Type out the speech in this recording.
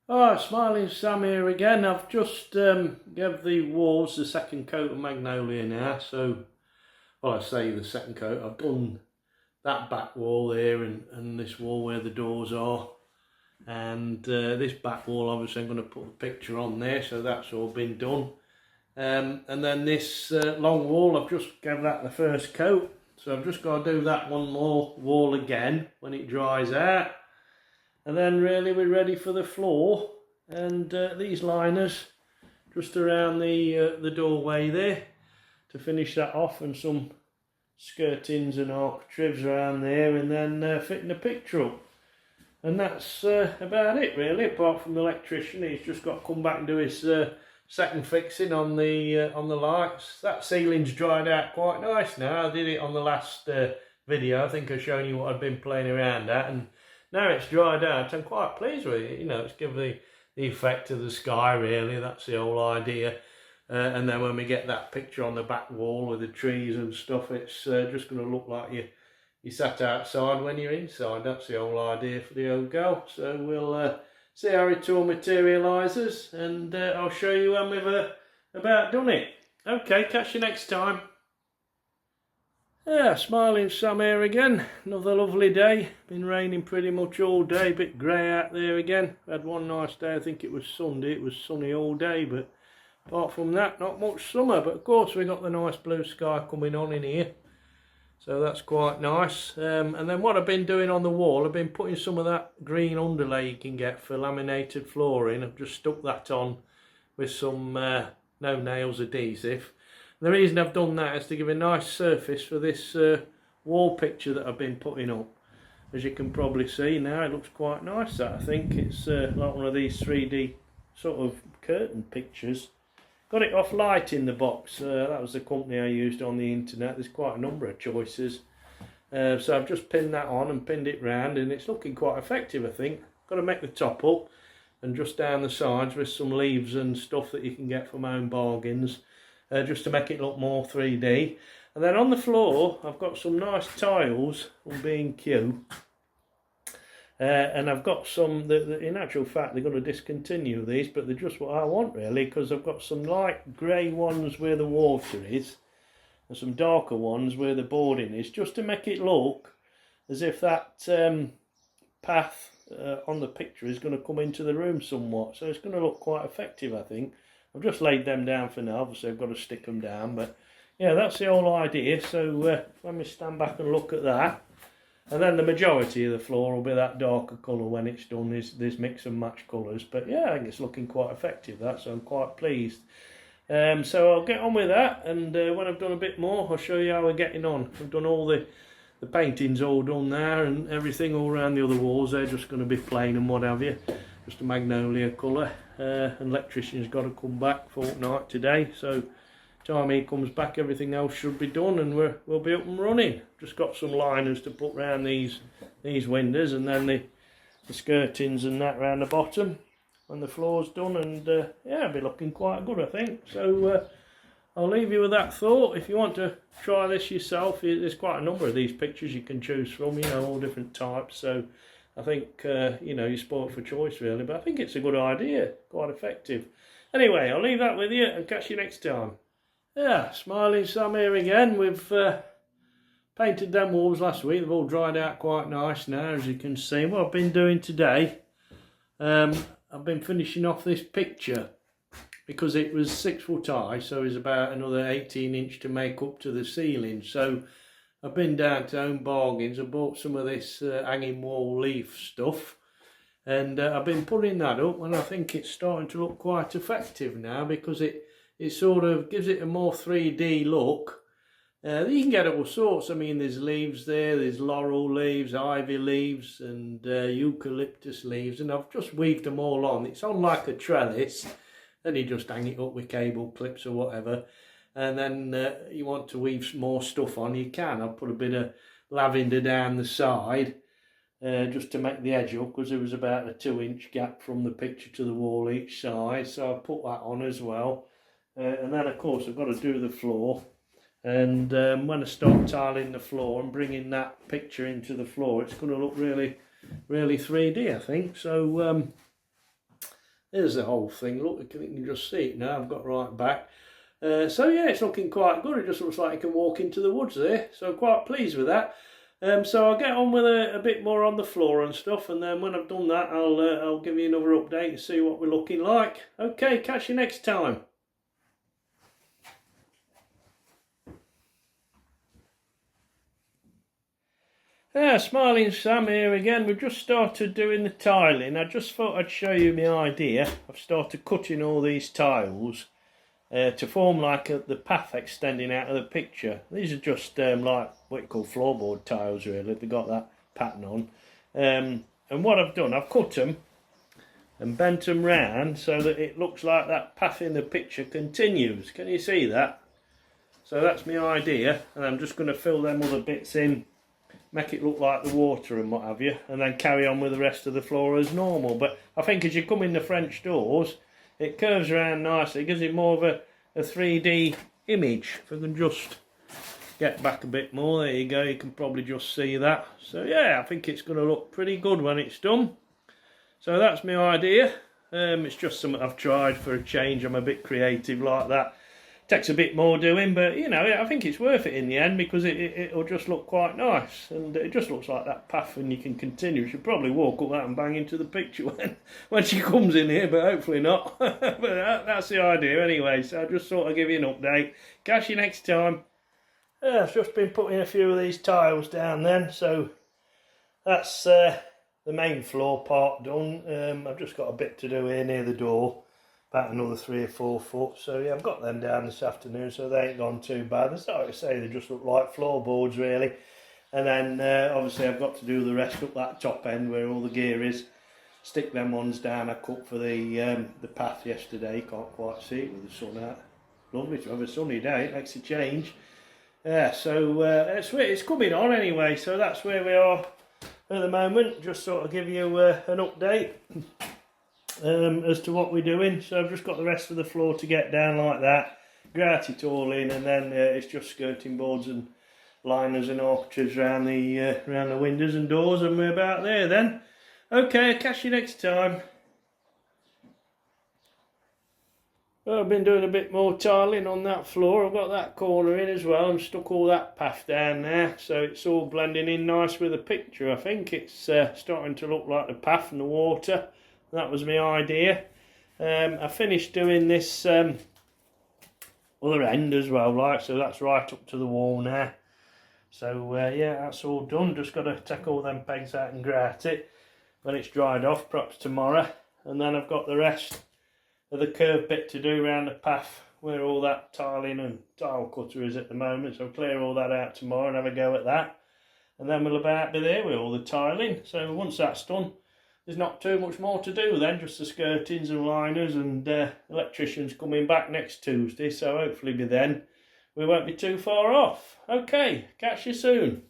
Oh, Smiling Sam here again. I've just gave the walls the second coat of magnolia now. So, well, I say the second coat. I've done that back wall there and this wall where the doors are. And this back wall, obviously, I'm going to put the picture on there. So that's all been done. And then this long wall, I've just gave that the first coat. So I've just got to do that one more wall again when it dries out. And then really we're ready for the floor, and these liners just around the doorway there to finish that off, and some skirtings and architraves around there, and then fitting the picture up. And that's about it really, apart from the electrician. He's just got to come back and do his second fixing on the lights. That ceiling's dried out quite nice now. I did it on the last video. I think I've shown you what I've been playing around at, and now it's dried out. I'm quite pleased with it. You know, it's given the effect of the sky really. That's the whole idea. And then when we get that picture on the back wall with the trees and stuff, it's just going to look like you sat outside when you're inside. That's the whole idea for the old girl. So we'll see how it all materialises, and I'll show you when we've about done it. Okay, catch you next time. Yeah, Smiling Sam here again. Another lovely day. Been raining pretty much all day. Bit grey out there again. Had one nice day. I think it was Sunday. It was sunny all day, but apart from that, not much summer. But of course, we got the nice blue sky coming on in here, so that's quite nice. And then what I've been doing on the wall, I've been putting some of that green underlay you can get for laminated flooring. I've just stuck that on with some no nails adhesive. The reason I've done that is to give a nice surface for this wall picture that I've been putting up. As you can probably see now, it looks quite nice. That I think it's like one of these 3D sort of curtain pictures. Got it off Light in the box. That was the company I used on the internet. There's quite a number of choices. So I've just pinned that on and pinned it round, and it's looking quite effective, I think. Got to make the top up and just down the sides with some leaves and stuff that you can get from Home Bargains. Just to make it look more 3D. And then on the floor I've got some nice tiles from B&Q, and I've got some that in actual fact they're going to discontinue these, but they're just what I want really, because I've got some light grey ones where the water is and some darker ones where the boarding is, just to make it look as if that path on the picture is going to come into the room somewhat, so it's going to look quite effective, I think. I've just laid them down for now, obviously I've got to stick them down, but yeah, that's the whole idea. So let me stand back and look at that. And then the majority of the floor will be that darker colour when it's done, this mix and match colours. But yeah, I think it's looking quite effective, that, so I'm quite pleased. So I'll get on with that, and when I've done a bit more, I'll show you how we're getting on. I've done all the painting's all done there, and everything all around the other walls, they're just going to be plain and what have you. Just a magnolia colour. And electrician's got to come back fortnight today, so time he comes back everything else should be done, and we'll be up and running. Just got some liners to put round these windows, and then the skirtings and that round the bottom when the floor's done, and yeah, it'll be looking quite good, I think. So I'll leave you with that thought. If you want to try this yourself, there's quite a number of these pictures you can choose from, you know, all different types, so I think, you know, you're spoiled for choice really, but I think it's a good idea, quite effective. Anyway, I'll leave that with you and catch you next time. Yeah, Smiling Sam here again. We've painted them walls last week. They've all dried out quite nice now, as you can see. What I've been doing today, I've been finishing off this picture because it was 6 foot high, so it's about another 18 inch to make up to the ceiling. So I've been down to Home Bargains. I bought some of this hanging wall leaf stuff, and I've been putting that up, and I think it's starting to look quite effective now, because it sort of gives it a more 3D look. You can get all sorts. I mean, there's leaves there's laurel leaves, ivy leaves, and eucalyptus leaves, and I've just weaved them all on. It's on like a trellis, then you just hang it up with cable clips or whatever. And then you want to weave more stuff on, you can. I'll put a bit of lavender down the side just to make the edge up, because there was about a 2-inch gap from the picture to the wall each side, so I put that on as well. And then of course I've got to do the floor, and when I start tiling the floor and bringing that picture into the floor, it's going to look really 3D, I think. So There's the whole thing. Look, you can just see it now. I've got right back. So yeah, it's looking quite good. It just looks like you can walk into the woods there. So quite pleased with that. So I'll get on with a bit more on the floor and stuff, and then when I've done that, I'll give you another update and see what we're looking like. Okay, catch you next time. Smiling Sam here again. We've just started doing the tiling. I just thought I'd show you my idea. I've started cutting all these tiles to form like the path extending out of the picture. These are just like what you call floorboard tiles really. They've got that pattern on. And what I've done, I've cut them and bent them round so that it looks like that path in the picture continues. Can you see that? So that's my idea, and I'm just going to fill them other bits in, make it look like the water and what have you, and then carry on with the rest of the floor as normal. But I think as you come in the French doors, it curves around nicely. It gives it more of a 3D image. If I can just get back a bit more, there you go, you can probably just see that. So yeah, I think it's going to look pretty good when it's done. So that's my idea. It's just something I've tried for a change. I'm a bit creative like that. Takes a bit more doing, but you know, I think it's worth it in the end because it'll just look quite nice, and it just looks like that path, and you can continue. She'll probably walk up that and bang into the picture when she comes in here, but hopefully not. But that's the idea anyway. So I just sort of give you an update. Catch you next time. I've just been putting a few of these tiles down then, so that's the main floor part done. I've just got a bit to do here near the door. About another 3 or 4 foot, so yeah, I've got them down this afternoon, so they ain't gone too bad. As I say, they just look like floorboards really. And then obviously I've got to do the rest up that top end where all the gear is. Stick them ones down. I cut for the path yesterday. Can't quite see it with the sun out. Lovely to have a sunny day. It makes a change. Yeah, so it's coming on anyway. So that's where we are at the moment. Just sort of give you an update. As to what we're doing. So I've just got the rest of the floor to get down like that, grout it all in, and then it's just skirting boards and liners and arches around the windows and doors, and we're about there then. Okay, I'll catch you next time. Well, I've been doing a bit more tiling on that floor. I've got that corner in as well and stuck all that path down there, so it's all blending in nice with the picture. I think it's starting to look like the path and the water. That was my idea. I finished doing this other end as well, like, so that's right up to the wall now. So yeah, that's all done. Just got to take all them pegs out and grout it when it's dried off, perhaps tomorrow. And then I've got the rest of the curved bit to do around the path where all that tiling and tile cutter is at the moment. So I'll clear all that out tomorrow and have a go at that. And then we'll about be there with all the tiling. So once that's done, there's not too much more to do then, just the skirtings and liners, and electrician's coming back next Tuesday, so hopefully by then we won't be too far off. Okay, catch you soon.